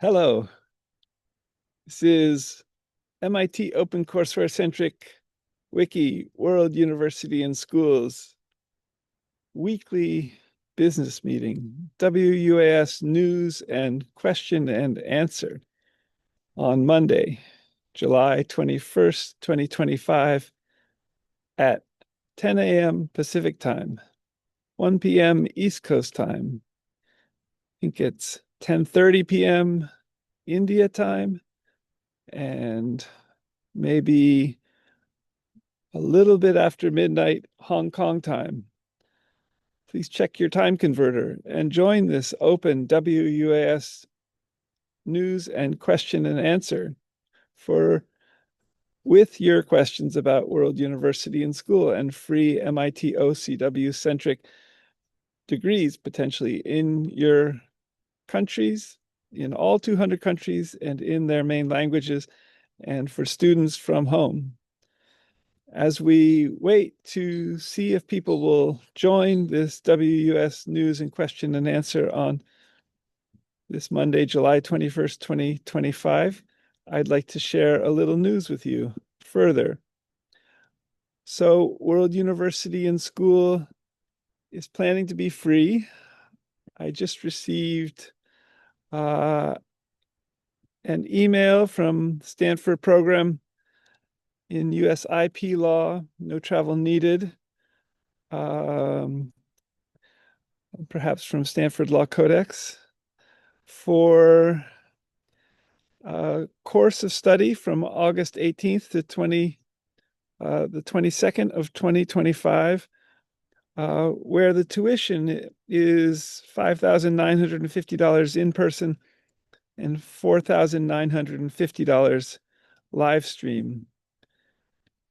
Hello, this is MIT OpenCourseWare Centric Wiki World University and Schools weekly business meeting, WUaS news and question and answer on Monday, July 21st, 2025 at 10 a.m. Pacific time, 1 p.m. East Coast time. I think it's 10:30 p.m. India time and maybe a little bit after midnight Hong Kong time. Please check your time converter and join this open WUAS news and question and answer for with your questions about World University and School and free MIT OCW centric degrees potentially in your countries, in all 200 countries and in their main languages, and for students from home. As we wait to see if people will join this WUS news and question and answer on this Monday, July 21st, 2025, I'd like to share a little news with you further. So, World University and School is planning to be free. I just received an email from Stanford program in US IP law, no travel needed. Perhaps from Stanford Law Codex, for a course of study from August 18th to the 22nd of 2025, where the tuition is $5,950 in person and $4,950 live stream.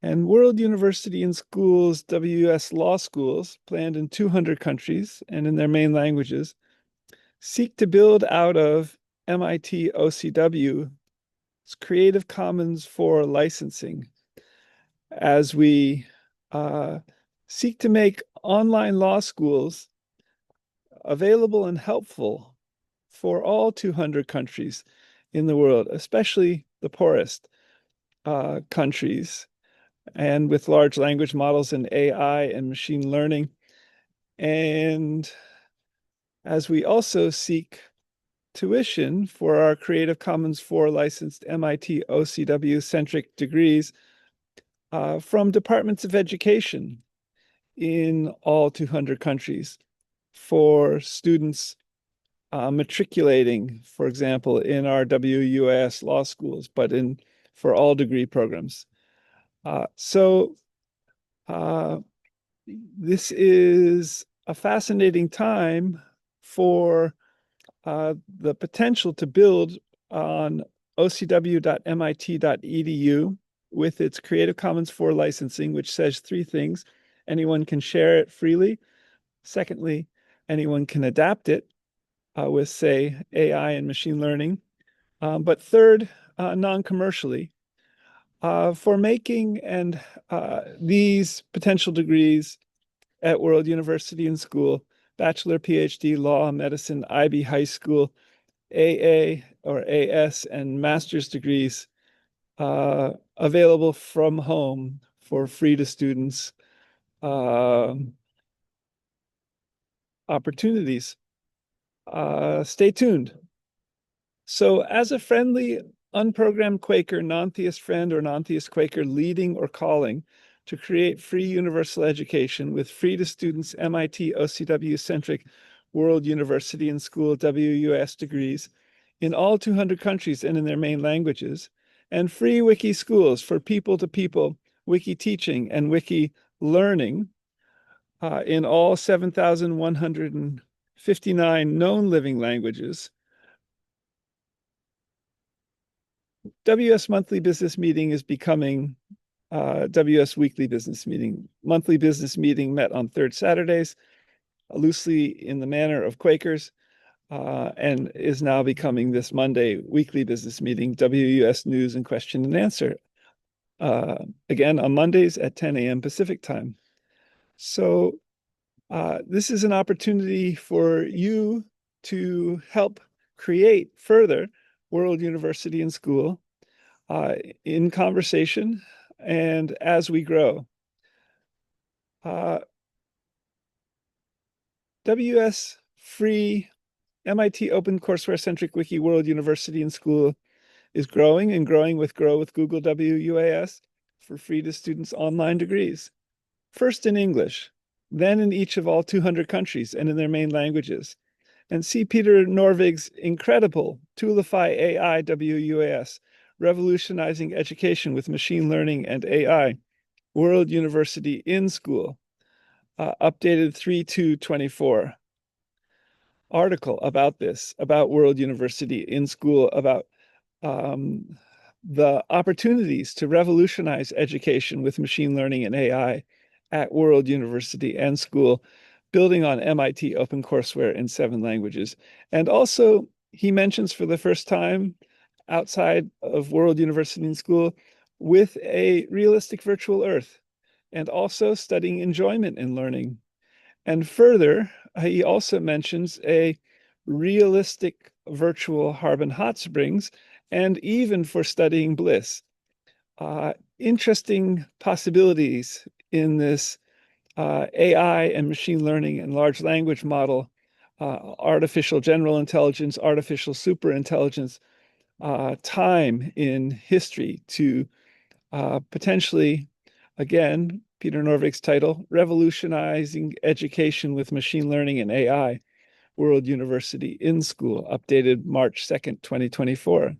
And World University and Schools, WS Law Schools, planned in 200 countries and in their main languages, seek to build out of MIT OCW's Creative Commons for licensing as we seek to make online law schools available and helpful for all 200 countries in the world, especially the poorest countries, and with large language models and AI and machine learning. And as we also seek tuition for our Creative Commons 4 licensed MIT OCW centric degrees from departments of education in all 200 countries for students matriculating, for example, in our WUAS law schools, but for all degree programs. So this is a fascinating time for the potential to build on ocw.mit.edu with its Creative Commons 4 licensing, which says three things. Anyone can share it freely. Secondly, anyone can adapt it with, say, AI and machine learning. But third, non-commercially. For making and these potential degrees at World University and School, bachelor, PhD, law, medicine, IB high school, AA or AS, and master's degrees available from home for free to students opportunities. Stay tuned. So, as a friendly, unprogrammed Quaker, non-theist friend or non-theist Quaker leading or calling to create free universal education with free to students MIT OCW-centric World University and School WUS degrees in all 200 countries and in their main languages, and free wiki schools for people-to-people wiki teaching and wiki learning in all 7,159 known living languages. WS Monthly Business Meeting is becoming WS Weekly Business Meeting. Monthly Business Meeting met on third Saturdays, loosely in the manner of Quakers, and is now becoming this Monday Weekly Business Meeting, WUS News and Question and Answer, again on Mondays at 10 a.m. Pacific time. So this is an opportunity for you to help create further World University and School, in conversation and as we grow. WS free MIT open courseware centric wiki World University and School is growing and growing with Grow with Google WUaS for free to students online degrees. First in English, then in each of all 200 countries and in their main languages. And see Peter Norvig's incredible Toolify AI WUaS, revolutionizing education with machine learning and AI, World University in School, updated 3/2/24. Article about this, about World University in School, about the opportunities to revolutionize education with machine learning and AI at World University and School, building on MIT OpenCourseWare in 7 languages. And also, he mentions for the first time outside of World University and School with a realistic virtual Earth, and also studying enjoyment in learning. And further, he also mentions a realistic virtual Harbin hot springs, and even for studying bliss. Interesting possibilities in this AI and machine learning and large language model, artificial general intelligence, artificial superintelligence, time in history to potentially, again, Peter Norvik's title, Revolutionizing Education with Machine Learning and AI, World University in School, updated March 2nd, 2024.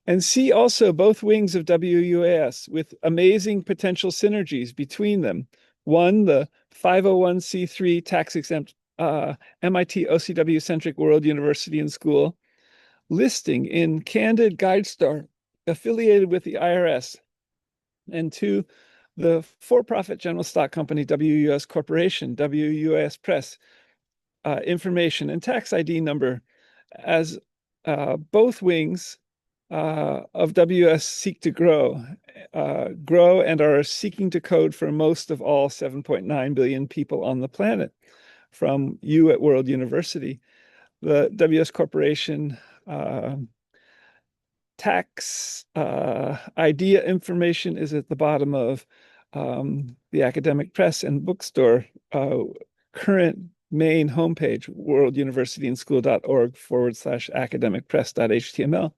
And see also both wings of WUAS with amazing potential synergies between them. One, the 501c3 tax-exempt MIT OCW-centric World University and School, listing in Candid GuideStar, affiliated with the IRS. And two, the for-profit general stock company WUaS Corporation, WUaS Press, information and tax ID number, as both wings of WS seek to grow and are seeking to code for most of all 7.9 billion people on the planet from you at World University. The WS Corporation tax idea information is at the bottom of the academic press and bookstore current main homepage, worlduniversityandschool.org/academicpress.html.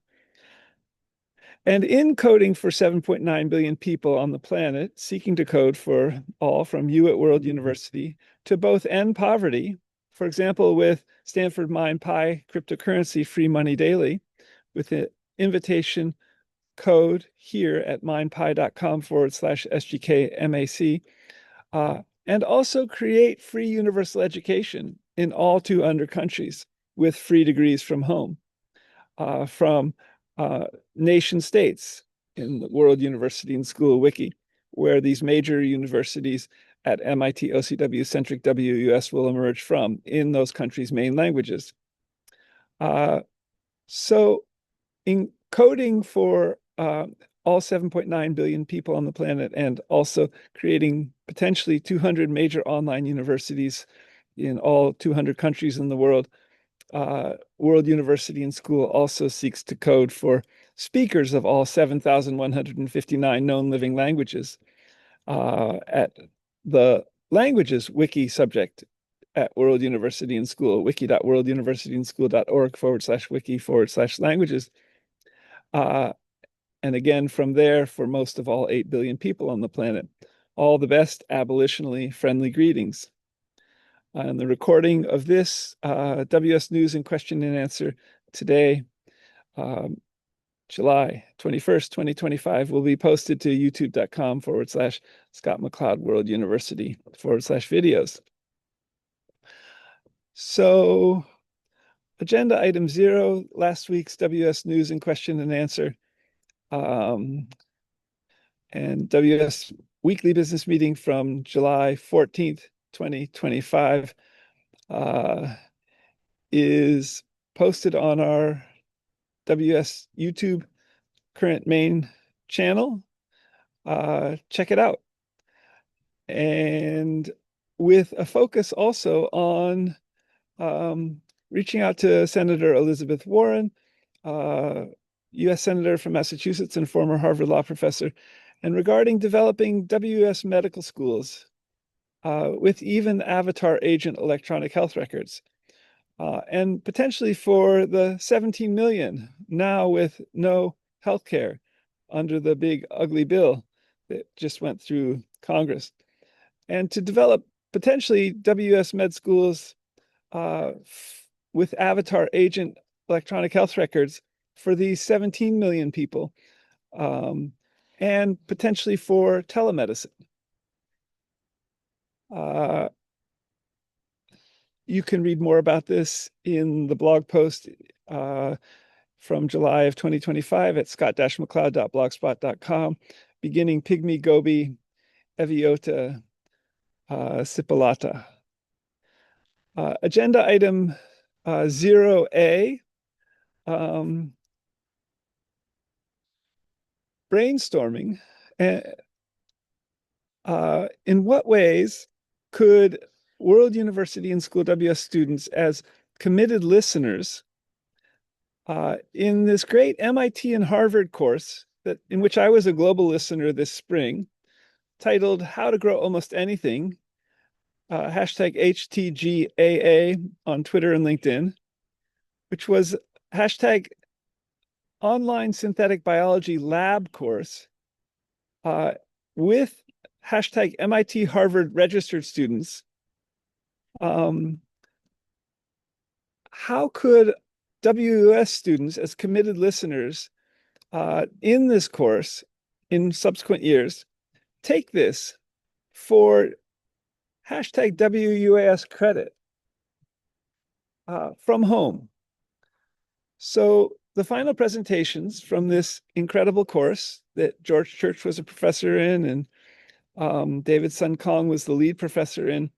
And in coding for 7.9 billion people on the planet, seeking to code for all from you at World University to both end poverty, for example, with Stanford MindPi cryptocurrency free money daily, with the invitation code here at mindpi.com/SGKMAC, and also create free universal education in all 200 countries with free degrees from home, from nation states in the World University and School Wiki, where these major universities at MIT OCW-centric WUS will emerge from in those countries' main languages. So in coding for all 7.9 billion people on the planet, and also creating potentially 200 major online universities in all 200 countries in the world, World University and School also seeks to code for speakers of all 7,159 known living languages at the languages wiki subject at World University and School, wiki.worlduniversityandschool.org/wiki/languages. And again, from there, for most of all 8 billion people on the planet, all the best abolitionally friendly greetings. And the recording of this WS News and Question and Answer today, July 21st, 2025, will be posted to youtube.com/Scott McLeod World University /videos. So agenda item 0, last week's WS News and Question and Answer, and WS weekly business meeting from July 14th, 2025 is posted on our WS YouTube current main channel. Check it out. And with a focus also on reaching out to Senator Elizabeth Warren U.S. Senator from Massachusetts and former Harvard Law professor, and regarding developing WUS medical schools with even avatar agent electronic health records, and potentially for the 17 million now with no health care under the big ugly bill that just went through Congress, and to develop potentially WS med schools with avatar agent electronic health records for these 17 million people, and potentially for telemedicine. You can read more about this in the blog post from July of 2025 at scott-mccloud.blogspot.com, beginning Pygmy Gobi Eviota Sipilata. Agenda item 0A, brainstorming. In what ways could World University and School WS students, as committed listeners, in this great MIT and Harvard course in which I was a global listener this spring, titled How to Grow Almost Anything, hashtag HTGAA on Twitter and LinkedIn, which was hashtag online synthetic biology lab course with hashtag MIT Harvard registered students. How could WUS students, as committed listeners in this course in subsequent years, take this for hashtag WUAS credit from home? So the final presentations from this incredible course that George Church was a professor in and David Sun Kong was the lead professor in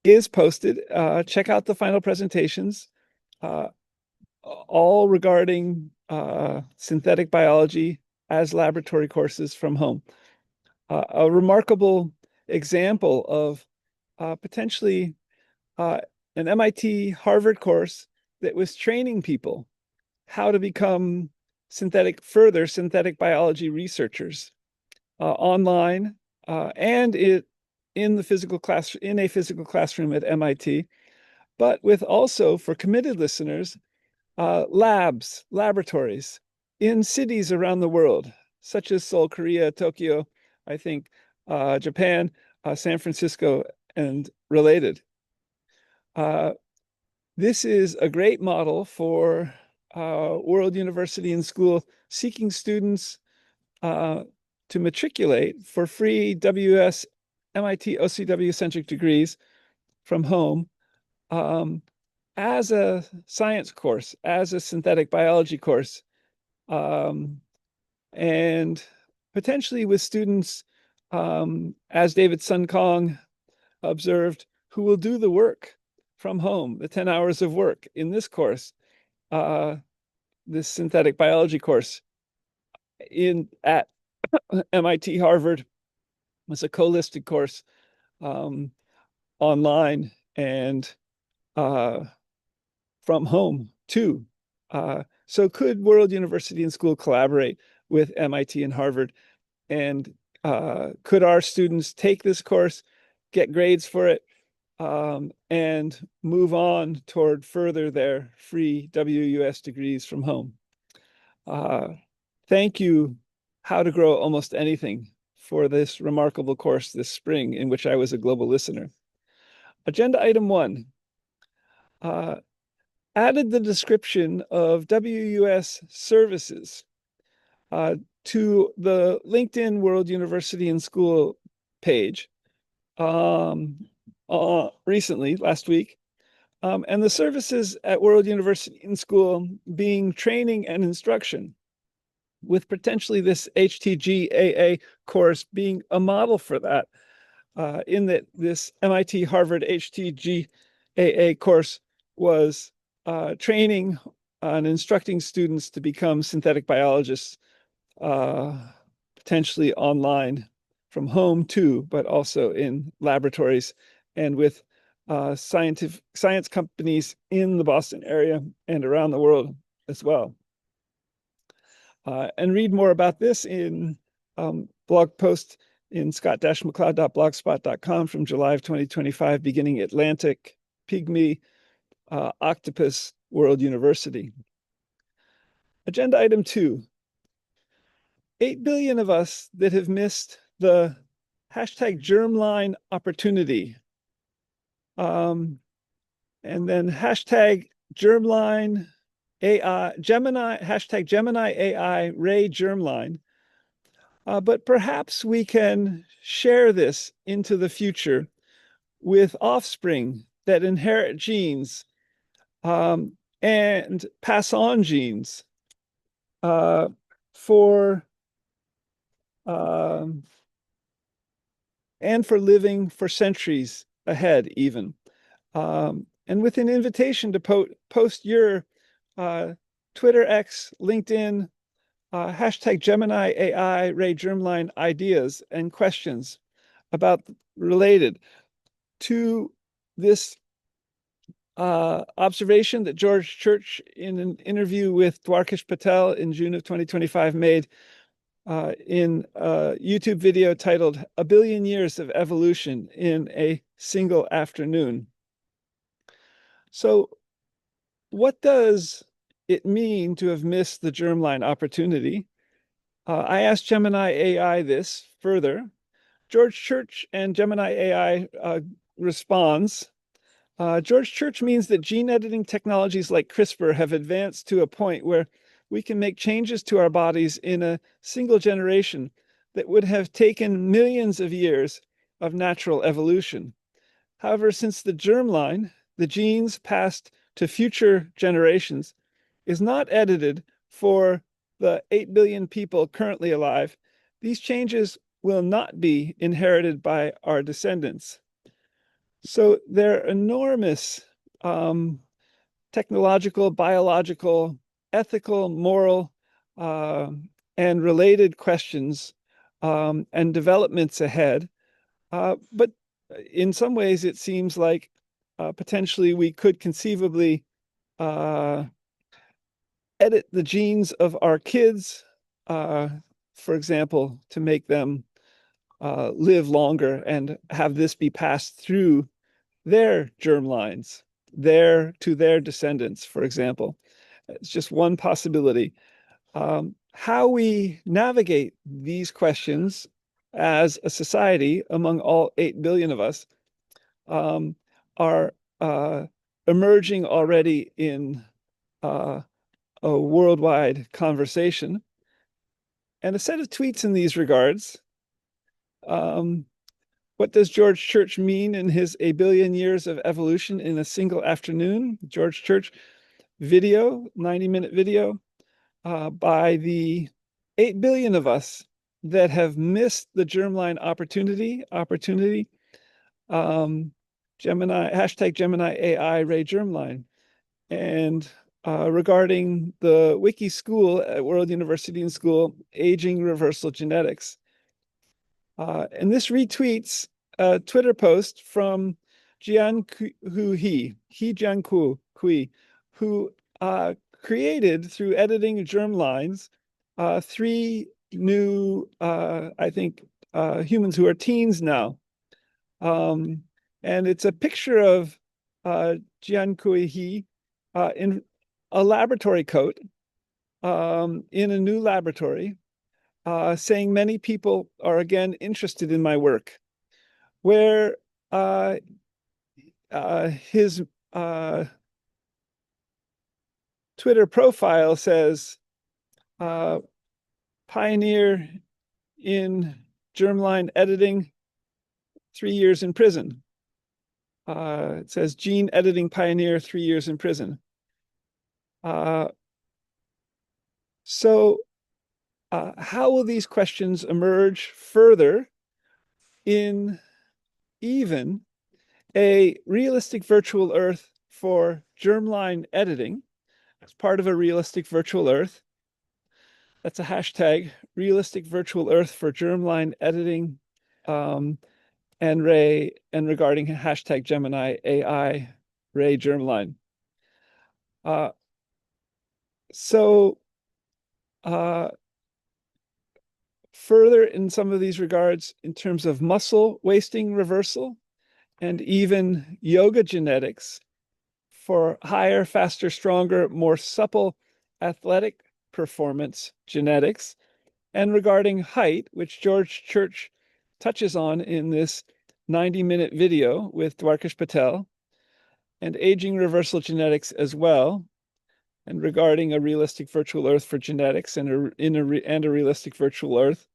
is posted. Check out the final presentations, all regarding synthetic biology as laboratory courses from home. A remarkable example of potentially an MIT Harvard course that was training people how to become synthetic biology researchers online and in a physical classroom at MIT, but with also, for committed listeners, laboratories in cities around the world, such as Seoul, Korea, Tokyo, I think, Japan, San Francisco, and related. This is a great model for World University and School seeking students to matriculate for free WS MIT OCW centric degrees from home as a science course, as a synthetic biology course, and potentially with students, as David Sun Kong observed, who will do the work from home, the 10 hours of work in this course, this synthetic biology course at MIT Harvard. It's a co-listed course online and from home too. So could World University and School collaborate with MIT and Harvard? And could our students take this course, get grades for it, and move on toward further their free WUS degrees from home? Thank you, How to Grow Almost Anything, for this remarkable course this spring in which I was a global listener. Agenda item 1, added the description of WUS services to the LinkedIn World University and School page recently, last week. And the services at World University and School being training and instruction, with potentially this HTGAA course being a model for that, in that this MIT Harvard HTGAA course was training and instructing students to become synthetic biologists, potentially online from home too, but also in laboratories and with science companies in the Boston area and around the world as well. And read more about this in blog post in scott-mccloud.blogspot.com from July of 2025, beginning Atlantic, Pygmy, Octopus, World University. Agenda item 2. 8 billion of us that have missed the hashtag germline opportunity. And then hashtag germline AI, Gemini, hashtag Gemini AI, Ray germline. But perhaps we can share this into the future with offspring that inherit genes and pass on genes for and for living for centuries ahead, even. And with an invitation to post your Twitter, X, LinkedIn, hashtag Gemini AI, Ray germline ideas and questions related to this observation that George Church, in an interview with Dwarkesh Patel in June of 2025, made in a YouTube video titled "A Billion Years of Evolution in a Single Afternoon." So what does it mean to have missed the germline opportunity? I asked Gemini AI this further. George Church and Gemini AI responds, George Church means that gene editing technologies like CRISPR have advanced to a point where we can make changes to our bodies in a single generation that would have taken millions of years of natural evolution. However, since the germline, the genes passed to future generations, is not edited for the 8 billion people currently alive, these changes will not be inherited by our descendants. So they're enormous technological, biological, ethical, moral, and related questions and developments ahead. But in some ways, it seems like potentially we could conceivably edit the genes of our kids, for example, to make them live longer and have this be passed through their germlines, to their descendants, for example. It's just one possibility. How we navigate these questions as a society among all 8 billion of us are emerging already in a worldwide conversation. And a set of tweets in these regards. What does George Church mean in his A Billion Years of Evolution in a Single Afternoon? George Church video, 90-minute video by the 8 billion of us that have missed the germline opportunity. Hashtag Gemini AI Ray germline. And regarding the Wiki School at World University and School, Aging Reversal Genetics. And this retweets a Twitter post from Jiankui, who created, through editing germlines, 3 new, I think, humans who are teens now. And it's a picture of Jiankui in a laboratory coat in a new laboratory, saying many people are again interested in my work, where his Twitter profile says, pioneer in germline editing, 3 years in prison. It says gene editing pioneer, 3 years in prison. So how will these questions emerge further in even a realistic virtual Earth for germline editing? As part of a realistic virtual Earth. That's a hashtag, realistic virtual Earth for germline editing. and regarding hashtag Gemini AI Ray germline. Uh, so further in some of these regards, in terms of muscle wasting reversal and even yoga genetics for higher, faster, stronger, more supple athletic performance genetics, and regarding height, which George Church touches on in this 90-minute video with Dwarkesh Patel, and aging reversal genetics as well, and regarding a realistic virtual Earth for genetics and a realistic virtual Earth.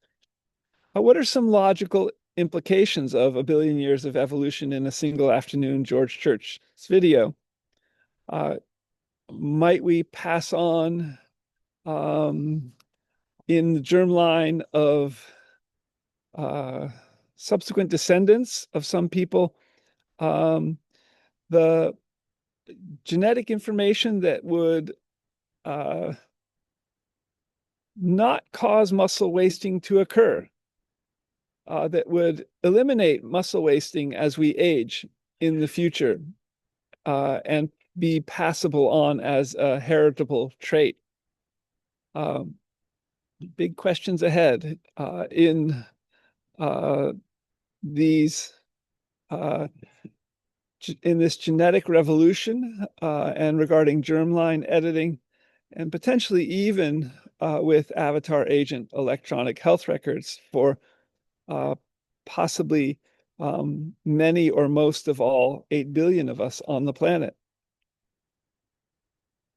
What are some logical implications of a billion years of evolution in a single afternoon, George Church's video? Might we pass on in the germline of subsequent descendants of some people the genetic information that would not cause muscle wasting to occur, that would eliminate muscle wasting as we age in the future, and be passable on as a heritable trait. Big questions ahead in these in this genetic revolution, and regarding germline editing, and potentially even with avatar agent electronic health records for possibly many or most of all 8 billion of us on the planet.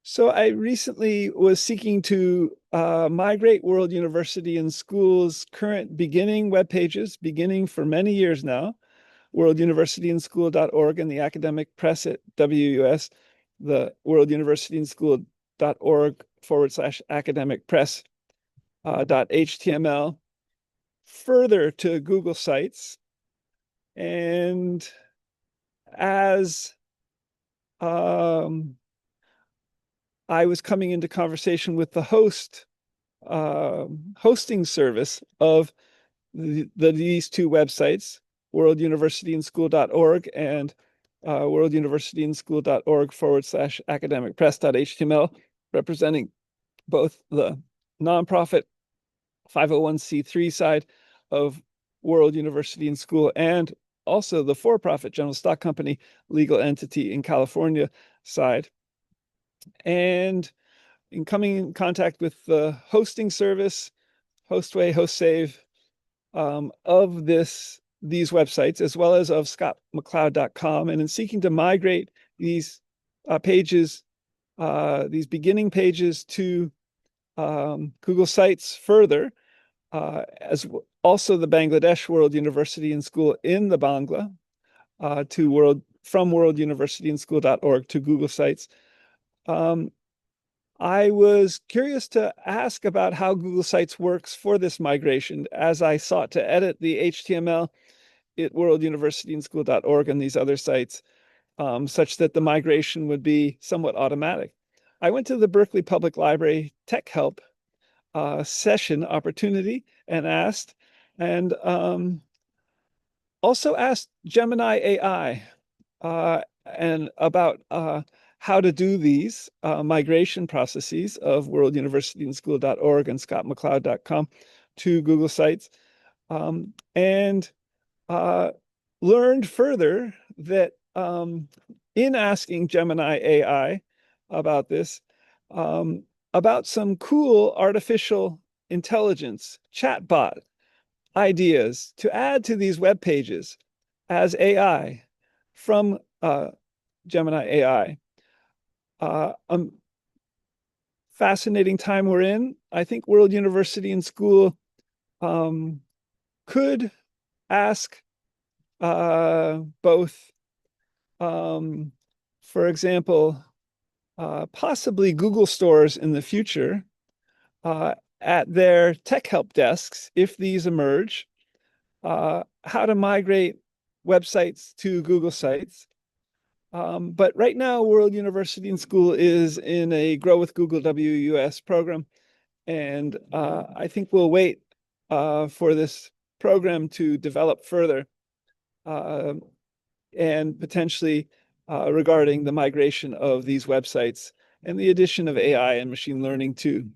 So I recently was seeking to migrate World University and School's current beginning web pages, beginning for many years now, worlduniversityandschool.org, and the academic press at WUaS, the worlduniversityandschool.org/academic press .html, further to Google Sites. And as I was coming into conversation with the hosting service of these two websites, worlduniversityandschool.org and worlduniversityandschool.org/academicpress.html, representing both the nonprofit 501c3 side of World University and School and also the for-profit general stock company legal entity in California side. And in coming in contact with the hosting service, Hostway, HostSave, of these websites, as well as of scottmcleod.com, and in seeking to migrate these pages, these beginning pages to Google Sites further, as also the Bangladesh World University and School in the Bangla, from worlduniversityandschool.org to Google Sites. I was curious to ask about how Google Sites works for this migration as I sought to edit the HTML at worlduniversityandschool.org and these other sites, such that the migration would be somewhat automatic. I went to the Berkeley Public Library Tech Help session opportunity and asked, and also asked Gemini AI and about how to do these migration processes of worlduniversityandschool.org and scottmcleod.com to Google Sites, and learned further that in asking Gemini AI about this, about some cool artificial intelligence chatbot ideas to add to these web pages as AI from Gemini AI. Fascinating time we're in. I think World University and School could ask both, for example, possibly Google stores in the future at their tech help desks, if these emerge, how to migrate websites to Google Sites. But right now, World University and School is in a Grow with Google WUaS program. And I think we'll wait for this program to develop further. and potentially regarding the migration of these websites and the addition of AI and machine learning too.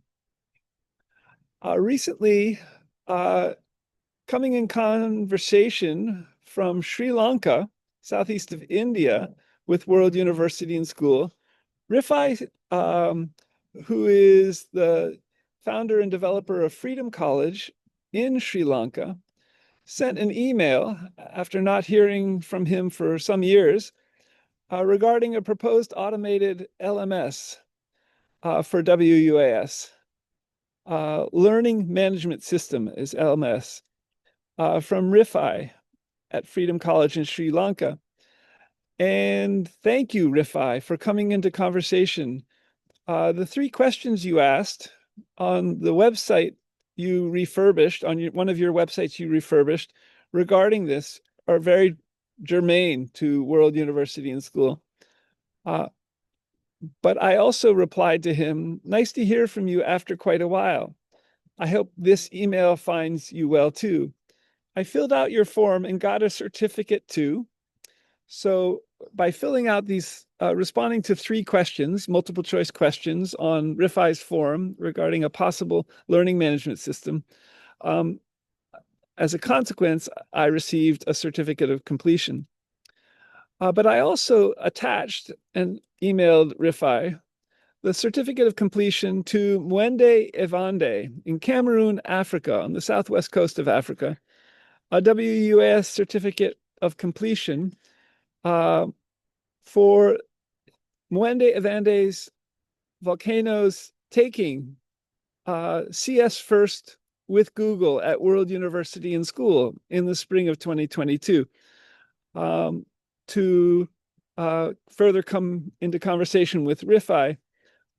Recently, coming in conversation from Sri Lanka, southeast of India, with World University and School, Rifai, who is the founder and developer of Freedom College in Sri Lanka, sent an email after not hearing from him for some years regarding a proposed automated LMS for WUaS. Learning Management System is LMS from Rifai at Freedom College in Sri Lanka. And thank you, Rifai, for coming into conversation. The 3 questions you asked on the website you refurbished, on one of your websites you refurbished regarding this are very germane to World University and School. But I also replied to him, nice to hear from you after quite a while. I hope this email finds you well too. I filled out your form and got a certificate too. So by filling out these, responding to 3 questions, multiple choice questions on Rifai's form regarding a possible learning management system, as a consequence, I received a certificate of completion. But I also attached and emailed Rifai the certificate of completion to Mwende Evande in Cameroon, Africa, on the southwest coast of Africa, a WUaS certificate of completion for Mwende Evande's volcanoes taking CS first with Google at World University and School in the spring of 2022 to further come into conversation with Rifai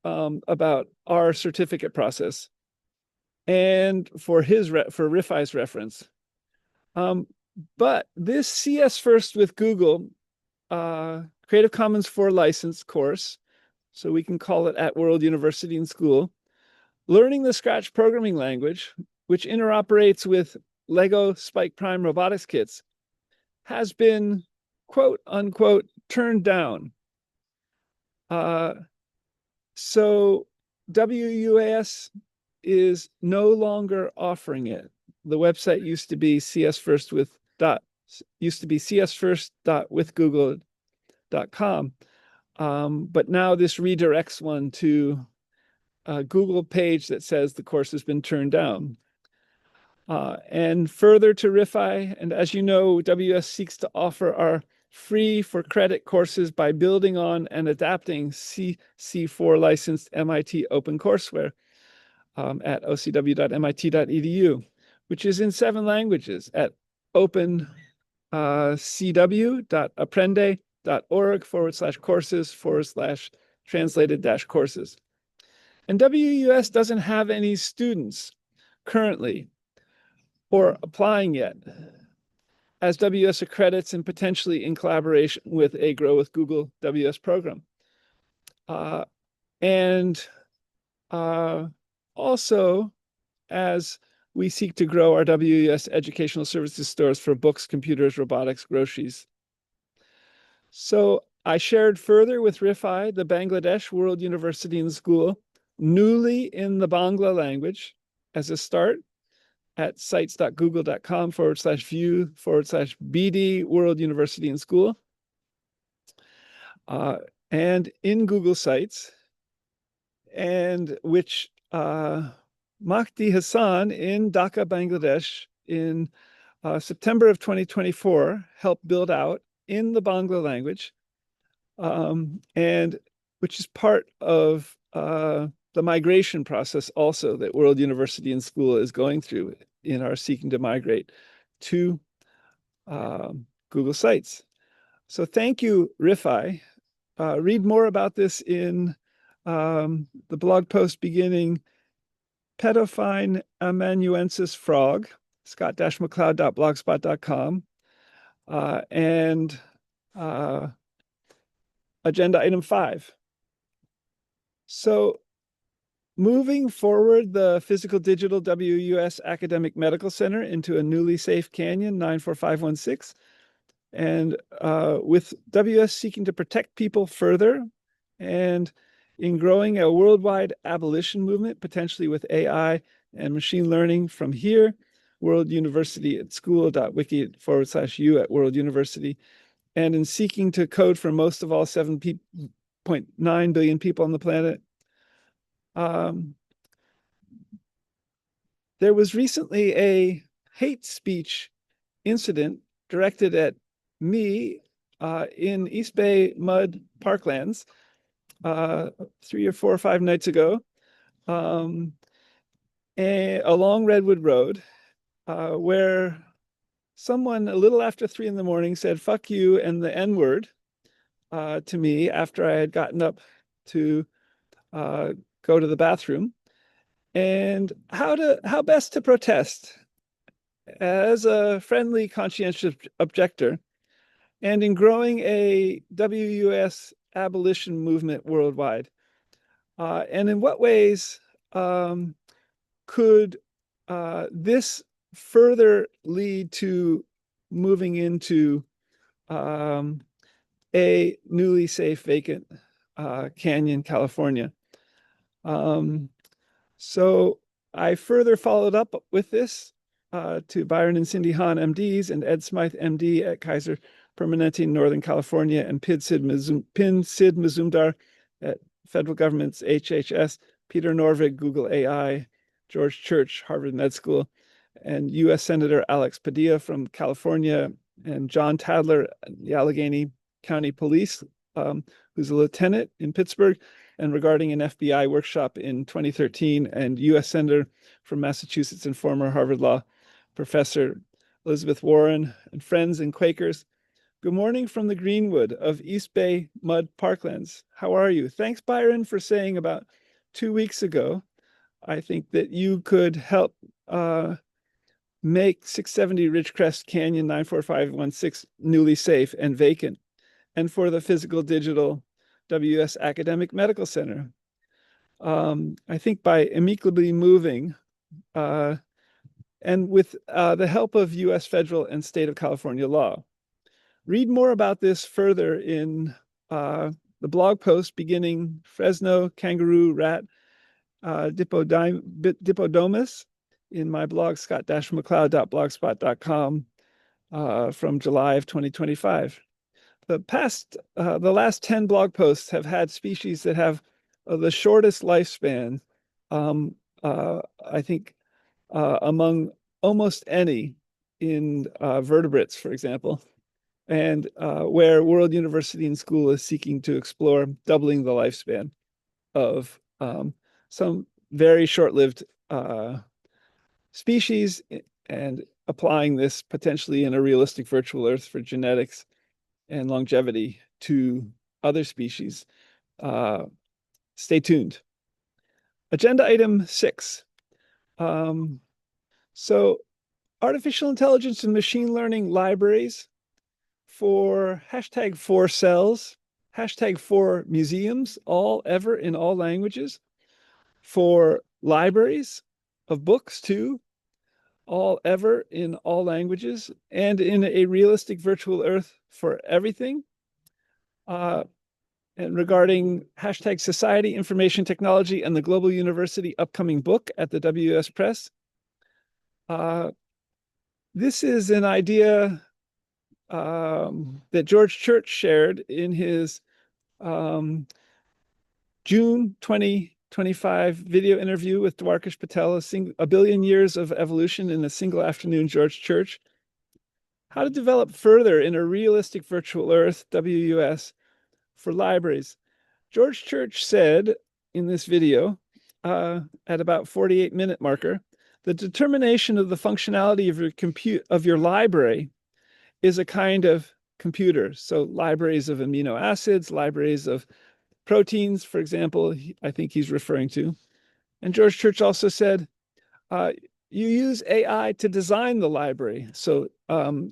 about our certificate process and for Rifai's reference. But this CS first with Google Creative Commons 4 license course, so we can call it at World University and School, learning the Scratch programming language, which interoperates with Lego Spike Prime robotics kits, has been quote unquote turned down. So WUaS is no longer offering it. The website used to be csfirst.withgoogle.com, but now this redirects one to a Google page that says the course has been turned down. And further to Rifai, and as you know, WUaS seeks to offer our free for credit courses by building on and adapting CC4 licensed MIT OpenCourseWare at ocw.mit.edu, which is in 7 languages at opencw.aprende.org/courses/translated-courses. And WUaS doesn't have any students currently or applying yet, as WUaS accredits and potentially in collaboration with a Grow with Google WUaS program. Also, as we seek to grow our WUaS educational services stores for books, computers, robotics, groceries. So I shared further with Rifai the Bangladesh World University and School, newly in the Bangla language, as a start at sites.google.com/view/BD World University and School. And in Google Sites, and which Mahdi Hassan in Dhaka, Bangladesh, in September of 2024, helped build out in the Bangla language, and which is part of the migration process also that World University and School is going through in our seeking to migrate to Google Sites. So thank you, Rifai. Read more about this in the blog post beginning Pedophine amanuensis frog, scott-mccloud.blogspot.com, and agenda item 5. So moving forward the physical digital WUaS Academic Medical Center into a newly safe canyon 94516 And with WUaS seeking to protect people further and in growing a worldwide abolition movement, potentially with AI and machine learning from here, World University at school.wiki/u at World University, and in seeking to code for most of all 7.9 billion people on the planet. There was recently a hate speech incident directed at me in East Bay Mud Parklands 3 or 4 or 5 nights ago along Redwood Road, where someone a little after 3 in the morning said "fuck you" and the N-word to me after I had gotten up to go to the bathroom. And how best to protest as a friendly, conscientious objector, and in growing a WUaS abolition movement worldwide. And in what ways could this further lead to moving into a newly safe vacant canyon, California? So I further followed up with this to Byron and Cindy Hahn, MDs, and Ed Smythe, MD, at Kaiser Permanente in Northern California, and Pin Sid Mazumdar at federal government's HHS, Peter Norvig, Google AI, George Church, Harvard Med School, and U.S. Senator Alex Padilla from California, and John Tadler, the Allegheny County Police, who's a lieutenant in Pittsburgh, and regarding an FBI workshop in 2013, and U.S. Senator from Massachusetts and former Harvard Law Professor Elizabeth Warren, and friends and Quakers. Good morning from the Greenwood of East Bay Mud Parklands. How are you? Thanks, Byron, for saying about 2 weeks ago, I think that you could help make 670 Ridgecrest Canyon 94516 newly safe and vacant, and for the physical digital WUaS Academic Medical Center. I think by amicably moving and with the help of U.S. federal and state of California law. Read more about this further in the blog post beginning Fresno, kangaroo, rat, Dipodomus in my blog, scott-mccloud.blogspot.com from July of 2025. The last 10 blog posts have had species that have the shortest lifespan, I think, among almost any in vertebrates, for example, and where World University and School is seeking to explore doubling the lifespan of some very short-lived species and applying this potentially in a realistic virtual Earth for genetics and longevity to other species. Stay tuned. Agenda item 6. So artificial intelligence and machine learning libraries for hashtag 4cells, hashtag 4museums, all ever in all languages, for libraries of books too, all ever in all languages, and in a realistic virtual Earth for everything. And regarding hashtag society, information technology, and the Global University upcoming book at the WUaS Press. This is an idea that George Church shared in his June 2025 video interview with Dwarkesh Patel, a billion years of evolution in a single afternoon, George Church. How to develop further in a realistic virtual Earth, WUaS, for libraries. George Church said in this video, at about 48-minute marker, the determination of the functionality of your library is a kind of computer. So libraries of amino acids, libraries of proteins, for example, I think he's referring to. And George Church also said, you use AI to design the library. So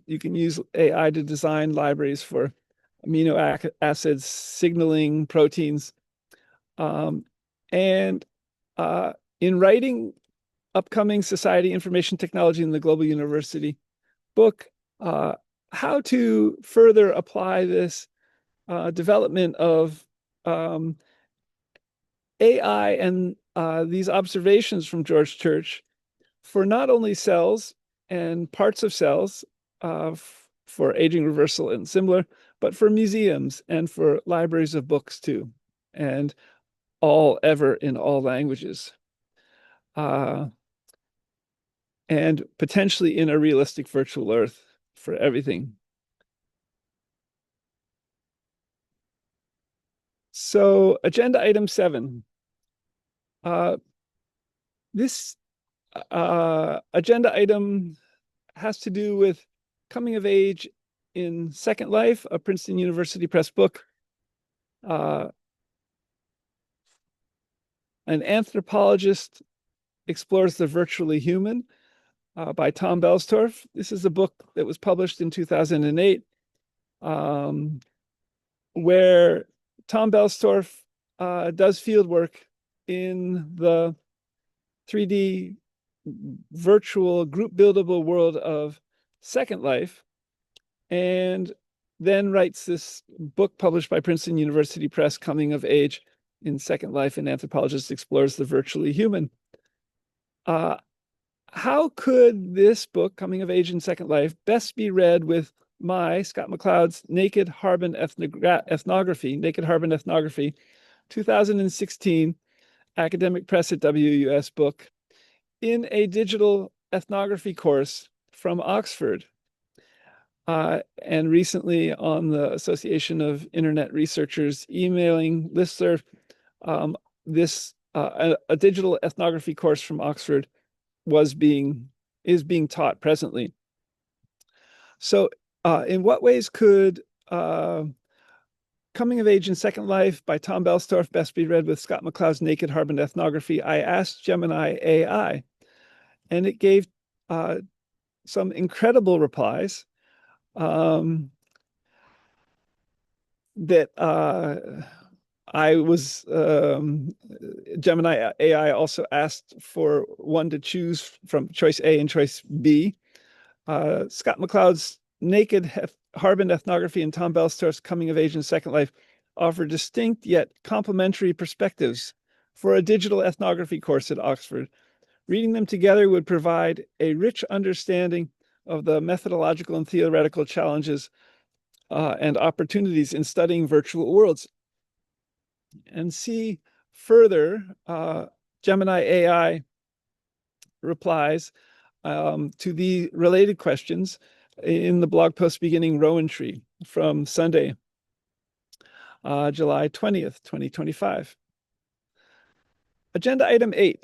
you can use AI to design libraries for amino acids, signaling, proteins. And in writing upcoming Society, Information Technology, and the Global University book, how to further apply this development of AI and these observations from George Church for not only cells and parts of cells for aging reversal and similar, but for museums and for libraries of books too, and all ever in all languages, and potentially in a realistic virtual Earth for everything. So agenda item 7. This agenda item has to do with coming of age in Second Life, a Princeton University Press book. An anthropologist explores the virtually human by Tom Belstorff. This is a book that was published in 2008, where Tom Belstorff does field work in the 3D virtual group buildable world of Second Life, and then writes this book published by Princeton University Press, Coming of Age in Second Life, an anthropologist explores the virtually human. How could this book, Coming of Age in Second Life, best be read with my, Scott McCloud's, Naked Harbin Ethnography, 2016, Academic Press at WUaS book, in a digital ethnography course from Oxford? And recently on the Association of Internet Researchers emailing listserv, a digital ethnography course from Oxford is being taught presently. So in what ways could Coming of Age in Second Life by Tom Belstorff best be read with Scott McCloud's Naked Harbin Ethnography? I asked Gemini AI, and it gave some incredible replies that I was Gemini AI also asked for one to choose from choice A and choice B. Scott McCloud's Naked Harbin Ethnography and Tom Belstorff's Coming of Age in Second Life offer distinct yet complementary perspectives for a digital ethnography course at Oxford. Reading them together would provide a rich understanding of the methodological and theoretical challenges and opportunities in studying virtual worlds. And see further, Gemini AI replies to the related questions in the blog post beginning Rowan Tree from Sunday, July 20th, 2025. Agenda item 8.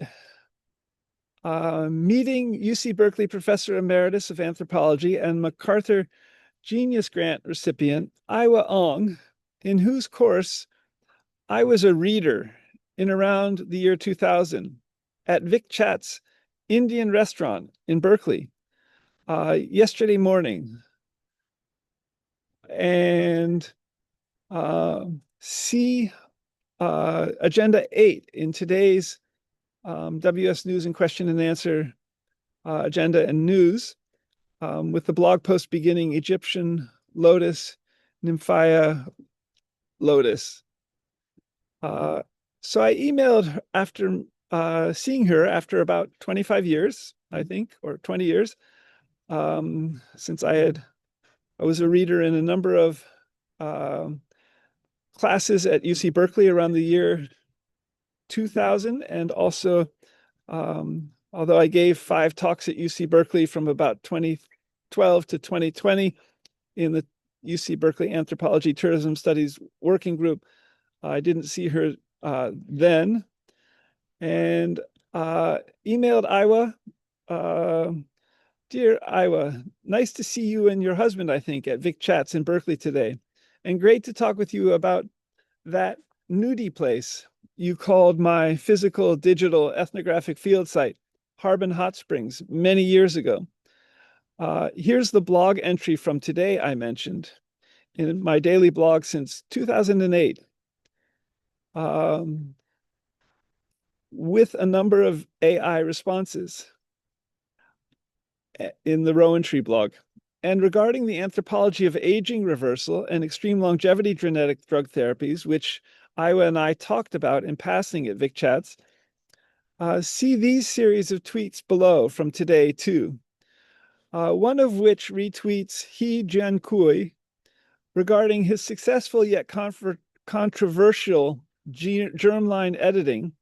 Meeting UC Berkeley Professor Emeritus of Anthropology and MacArthur Genius Grant recipient, Iwa Ong, in whose course I was a reader in around the year 2000 at Vic Chat's Indian restaurant in Berkeley yesterday morning. And see Agenda 8 in today's WS News and Question and Answer agenda and news, with the blog post beginning Egyptian lotus, Nymphaea lotus. So I emailed her after seeing her after about 25 years, I think, or 20 years, since I was a reader in a number of classes at UC Berkeley around the year 2000, and also, although I gave 5 talks at UC Berkeley from about 2012 to 2020 in the UC Berkeley Anthropology Tourism Studies Working Group, I didn't see her then, and emailed Iwa. Dear Iwa, nice to see you and your husband, I think, at Vic Chats in Berkeley today, and great to talk with you about that nudie place you called my physical digital ethnographic field site, Harbin Hot Springs, many years ago. Here's the blog entry from today I mentioned in my daily blog since 2008, with a number of AI responses in the Rowan Tree blog. And regarding the anthropology of aging reversal and extreme longevity genetic drug therapies, which Iowa and I talked about in passing at Vic Chats, see these series of tweets below from today too. One of which retweets He Jiankui regarding his successful yet controversial germline editing,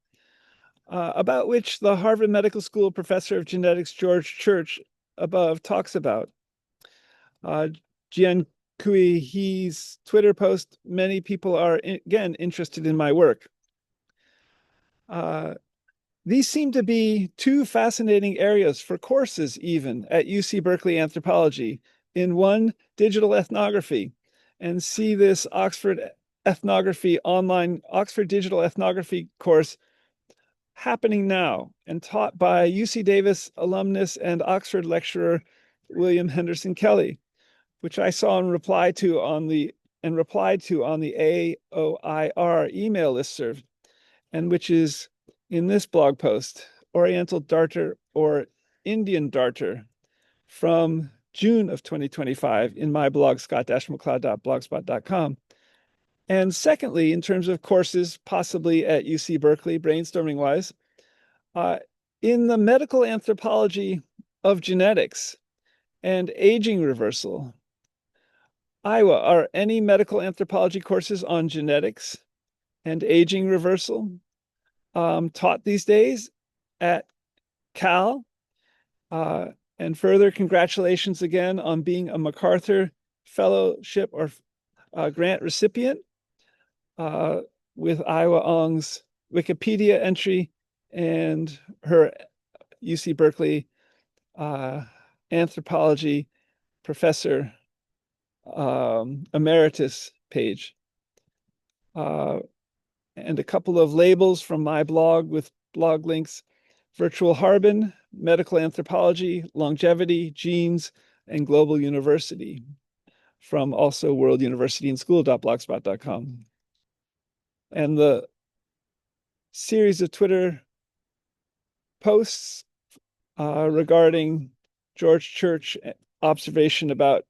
about which the Harvard Medical School professor of genetics George Church above talks about. Jian Kui, he's Twitter post, many people are, again, interested in my work. These seem to be two fascinating areas for courses even at UC Berkeley Anthropology. In one, digital ethnography, and see this Oxford digital ethnography course happening now and taught by UC Davis alumnus and Oxford lecturer William Henderson Kelly, which I saw and replied to on the AOIR email listserv, and which is in this blog post, Oriental Darter or Indian Darter, from June of 2025 in my blog, scott-mccloud.blogspot.com. And secondly, in terms of courses, possibly at UC Berkeley, brainstorming-wise, in the medical anthropology of genetics and aging reversal. Iowa, are any medical anthropology courses on genetics and aging reversal taught these days at Cal? And further, congratulations again on being a MacArthur Fellowship or grant recipient with Iowa Ong's Wikipedia entry and her UC Berkeley anthropology professor emeritus page. And a couple of labels from my blog with blog links: Virtual Harbin, Medical Anthropology, Longevity, Genes, and Global University, from also World University and School.blogspot.com. And the series of Twitter posts regarding George Church observation about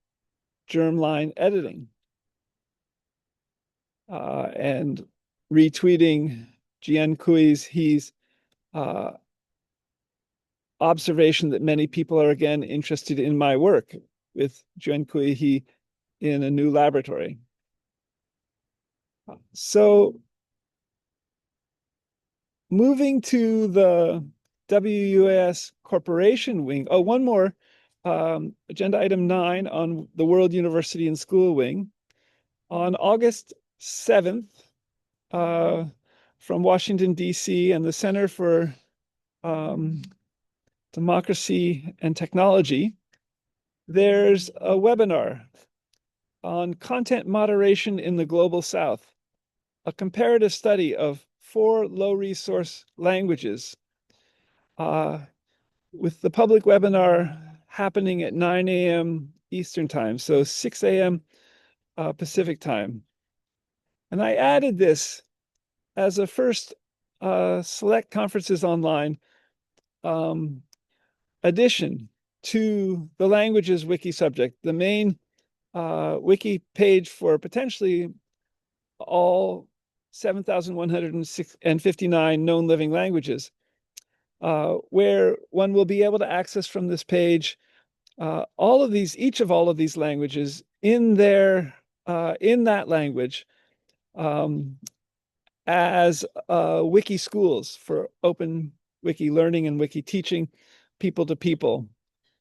germline editing, and retweeting Jian Kui's observation that many people are again interested in my work with Jian Kui in a new laboratory. So moving to the WUaS Corporation wing. Oh, one more, agenda item 9 on the World University and School wing. On August 7th, from Washington, D.C. and the Center for Democracy and Technology, there's a webinar on content moderation in the Global South, a comparative study of 4 low-resource languages, with the public webinar happening at 9 a.m. Eastern Time, so 6 a.m. Pacific Time. And I added this as a first select conferences online addition to the languages wiki subject, the main wiki page for potentially all 7,159 known living languages, where one will be able to access from this page each of all of these languages in that language, as wiki schools for open wiki learning and wiki teaching, people to people,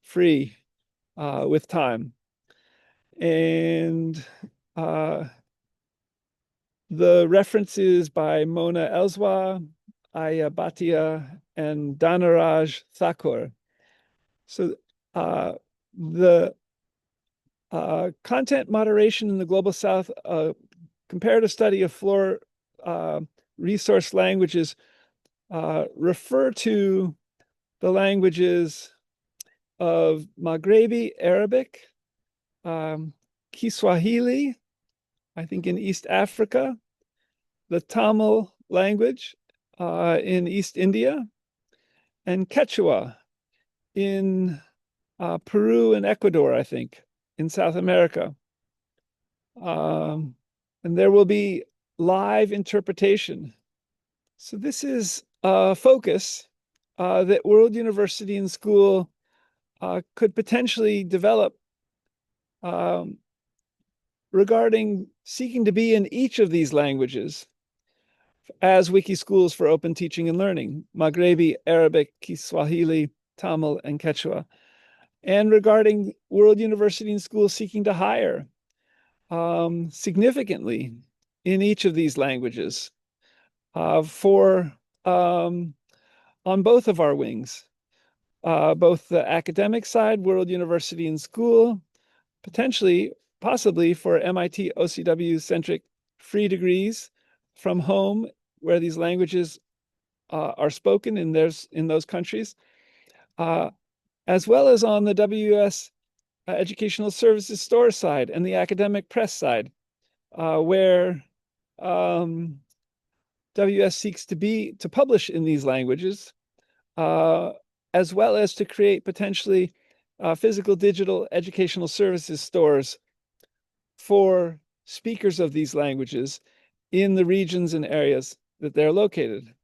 free, with time. And the references by Mona Elswa, Aya Bhatia, and Dhanaraj Thakur. So the content moderation in the Global South, comparative study of 4 resource languages, refer to the languages of Maghrebi Arabic, Kiswahili, I think in East Africa, the Tamil language in East India, and Quechua in Peru and Ecuador, I think. in South America. And there will be live interpretation. So this is a focus that World University and School could potentially develop regarding seeking to be in each of these languages as wiki schools for open teaching and learning, Maghrebi, Arabic, Kiswahili, Tamil, and Quechua, and regarding World University and Schools seeking to hire significantly in each of these languages for on both of our wings, both the academic side, World University and School, potentially, possibly for MIT OCW centric free degrees from home where these languages are spoken in those countries, as well as on the WUaS Educational Services Store side and the academic press side, where WUaS seeks to publish in these languages, as well as to create potentially physical digital educational services stores for speakers of these languages in the regions and areas that they're located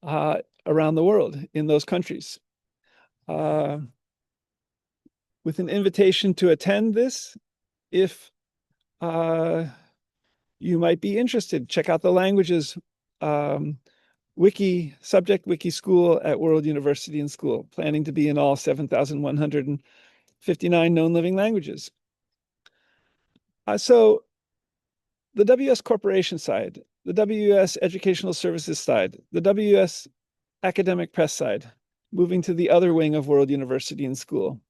around the world in those countries. With an invitation to attend this, if you might be interested, check out the languages subject wiki school at World University and School, planning to be in all 7,159 known living languages. So the WUaS Corporation side, the WUaS Educational Services side, the WUaS Academic Press side, moving to the other wing of World University and School.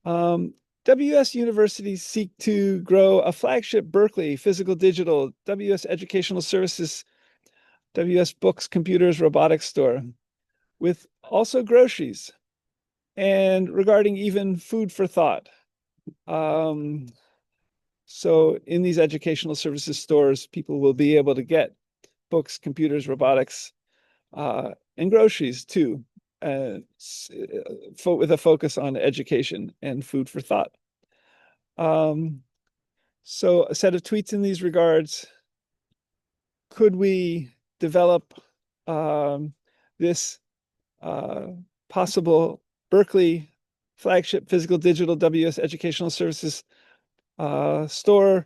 WUaS universities seek to grow a flagship Berkeley physical digital WUaS Educational Services, WUaS Books, Computers, Robotics store, with also groceries and regarding even food for thought. So in these educational services stores, people will be able to get books, computers, robotics, and groceries too, with a focus on education and food for thought. So a set of tweets in these regards. Could we develop this possible Berkeley flagship physical digital WUaS Educational Services store,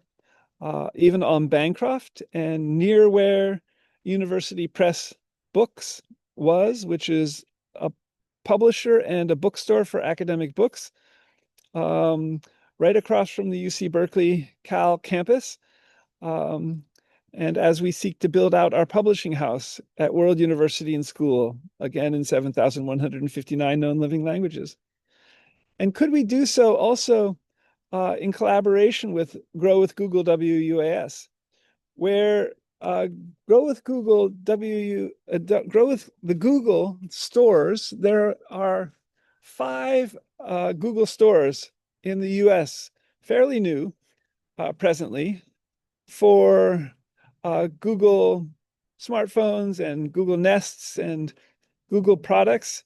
even on Bancroft and near where University Press Books was, which is a publisher and a bookstore for academic books, right across from the UC Berkeley Cal campus. And as we seek to build out our publishing house at World University and School, again in 7,159 known living languages. And could we do so also in collaboration with Grow with Google WUaS, where Grow with Google Grow with the Google stores, there are 5 Google stores in the US, fairly new presently, for Google smartphones and Google Nests and Google products.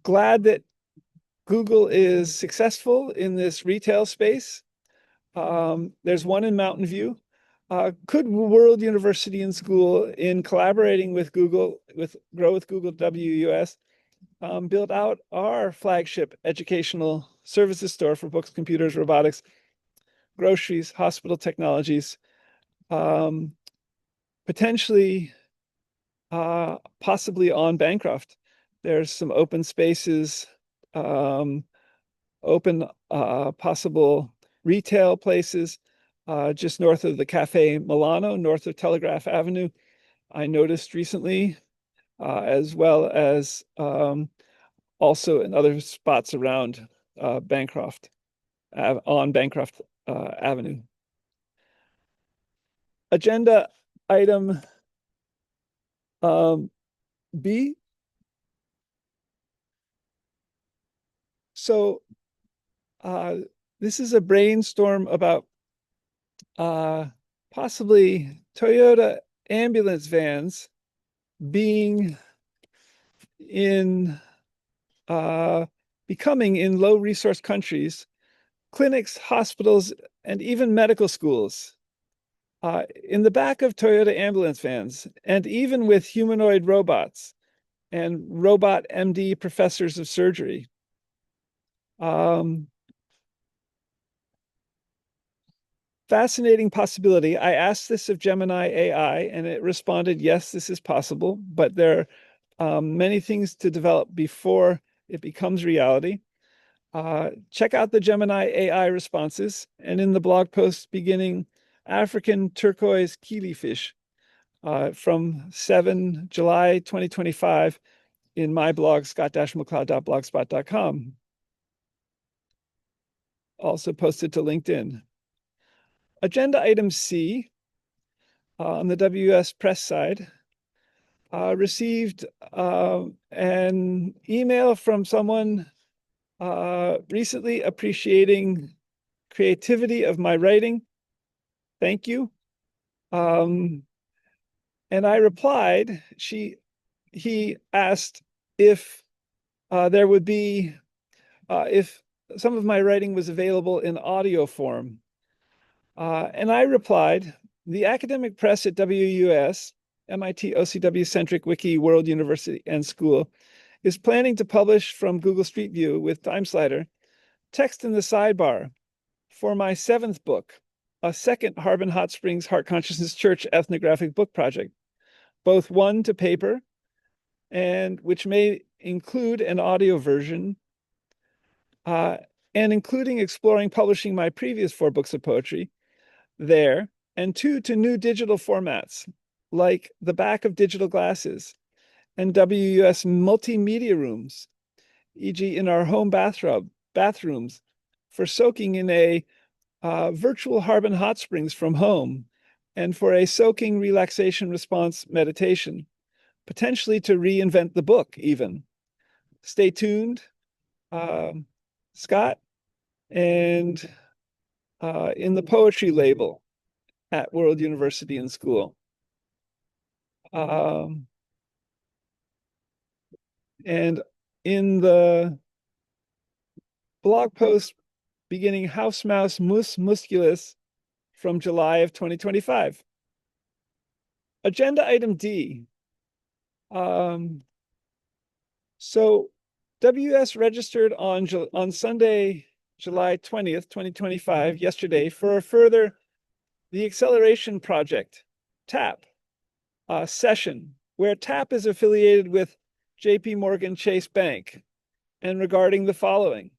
Glad that Google is successful in this retail space. There's one in Mountain View. Could World University and School, in collaborating with Google, with Grow with Google WUaS, build out our flagship educational services store for books, computers, robotics, groceries, hospital technologies, potentially, possibly on Bancroft. There's some open spaces, open possible retail places just north of the Cafe Milano, north of Telegraph Avenue. I noticed recently, as well as also in other spots around Bancroft, on Bancroft Avenue. Agenda item B. So this is a brainstorm about possibly Toyota ambulance vans being becoming in low-resource countries, clinics, hospitals, and even medical schools. In the back of Toyota ambulance vans, and even with humanoid robots and robot MD professors of surgery. Fascinating possibility. I asked this of Gemini AI, and it responded, yes, this is possible, but there are many things to develop before it becomes reality. Check out the Gemini AI responses, and in the blog post beginning African turquoise killifish from 7 July 2025 in my blog, scott-mccloud.blogspot.com. Also posted to LinkedIn. Agenda item C on the WUaS press side received an email from someone recently appreciating creativity of my writing. Thank you. And I replied, he asked if there would be, if some of my writing was available in audio form. And I replied, the academic press at WUaS, MIT OCW Centric Wiki World University and School, is planning to publish from Google Street View with TimeSlider text in the sidebar for my 7th book, a second Harbin Hot Springs Heart Consciousness Church ethnographic book project, both one to paper and which may include an audio version, and including exploring publishing my previous 4 books of poetry there, and 2 to new digital formats, like the back of digital glasses and WUaS multimedia rooms, e.g. in our home bathrooms for soaking in a virtual Harbin hot springs from home, and for a soaking relaxation response meditation, potentially to reinvent the book even. Stay tuned, Scott, and in the poetry label at World University and School. And in the blog post beginning House Mouse Mus Musculus from July of 2025. Agenda item D. So WUaS registered on Sunday, July 20th, 2025, yesterday, for a further the Acceleration Project, TAP, session, where TAP is affiliated with JP Morgan Chase Bank, and regarding the following.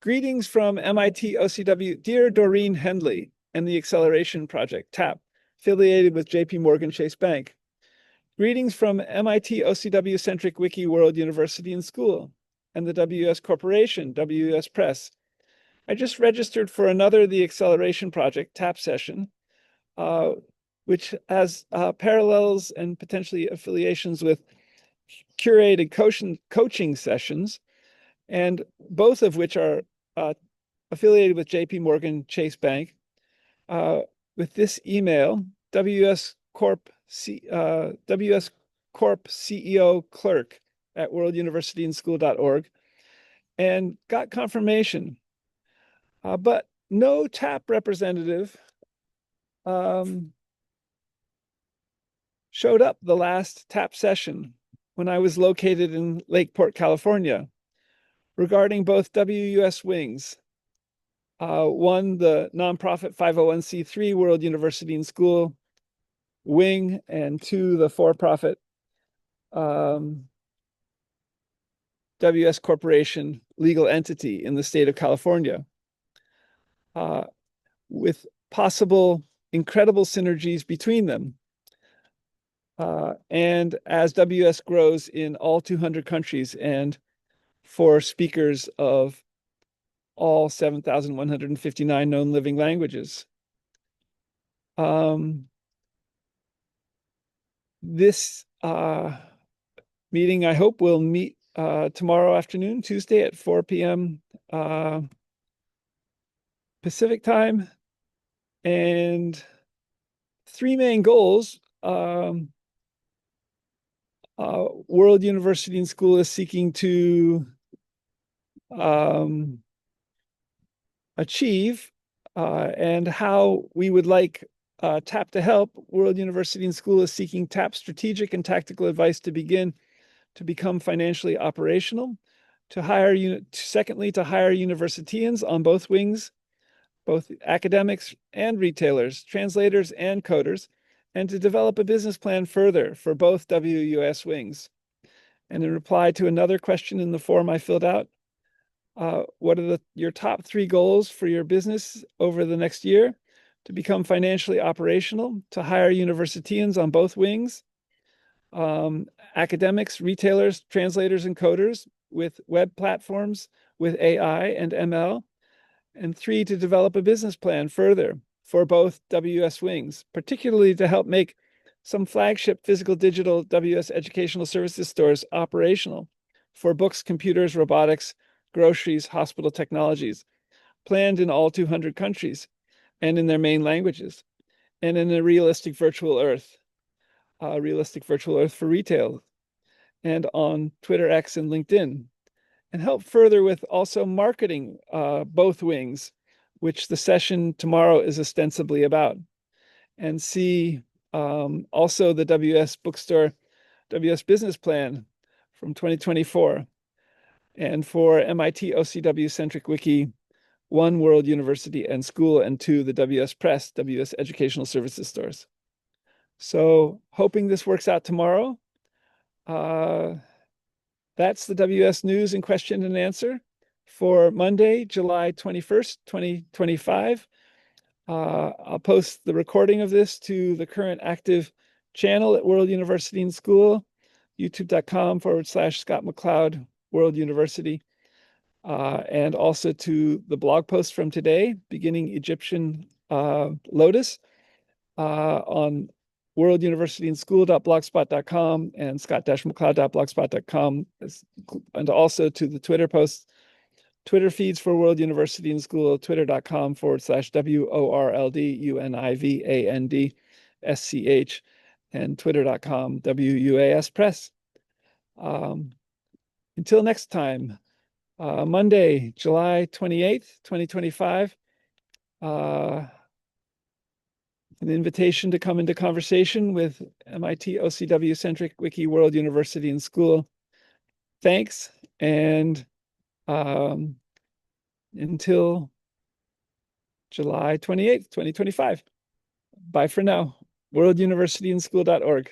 Greetings from MIT OCW, dear Doreen Hendley and the Acceleration Project, TAP, affiliated with JP Morgan Chase Bank. Greetings from MIT OCW Centric Wiki World University and School and the WUaS Corporation, WUaS Press. I just registered for another The Acceleration Project TAP session, which has parallels and potentially affiliations with curated coaching sessions, and both of which are affiliated with JP Morgan Chase Bank. With this email, WUaS Corp CEO clerk at worlduniversityandschool.org, and got confirmation. But no TAP representative showed up the last TAP session when I was located in Lakeport, California, regarding both WUaS wings. One, the nonprofit 501c3 World University and School wing, and 2, the for-profit WUaS Corporation legal entity in the state of California, with possible incredible synergies between them. And as WUaS grows in all 200 countries and for speakers of all 7,159 known living languages. This meeting, I hope, will meet tomorrow afternoon, Tuesday at 4 p.m. Pacific time. And 3 main goals World University and School is seeking to achieve, and how we would like TAP to help. World University and School is seeking TAP strategic and tactical advice to become financially operational, secondly, to hire universitians on both wings, both academics and retailers, translators and coders, and to develop a business plan further for both WUaS wings. And in reply to another question in the form I filled out, what are your top 3 goals for your business over the next year? To become financially operational, to hire universitians on both wings, academics, retailers, translators, and coders with web platforms, with AI and ML, and 3, to develop a business plan further for both WS wings, particularly to help make some flagship physical digital WS educational services stores operational for books, computers, robotics, groceries, hospital technologies, planned in all 200 countries and in their main languages, and in a realistic virtual earth for retail, and on Twitter, X, and LinkedIn, and help further with also marketing both wings, which the session tomorrow is ostensibly about, and see also the WS Bookstore, WS Business Plan from 2024, and for MIT OCW Centric Wiki, 1, World University and School, and 2, the WS Press, WS Educational Services Stores. So hoping this works out tomorrow. That's the WS News and Question and Answer for Monday, July 21st, 2025. I'll post the recording of this to the current active channel at World University and School, youtube.com/Scott McLeod World University, and also to the blog post from today, Beginning Egyptian Lotus, on worlduniversityandschool.blogspot.com and scott-mcleod.blogspot.com, and also to the Twitter posts, Twitter feeds for World University and School, twitter.com/WORLDUNIVANDSCH, and twitter.com WUAS Press. Until next time, Monday, July 28th, 2025, an invitation to come into conversation with MIT OCW Centric Wiki World University and School. Thanks, and until July 28th, 2025. Bye for now. worlduniversityandschool.org.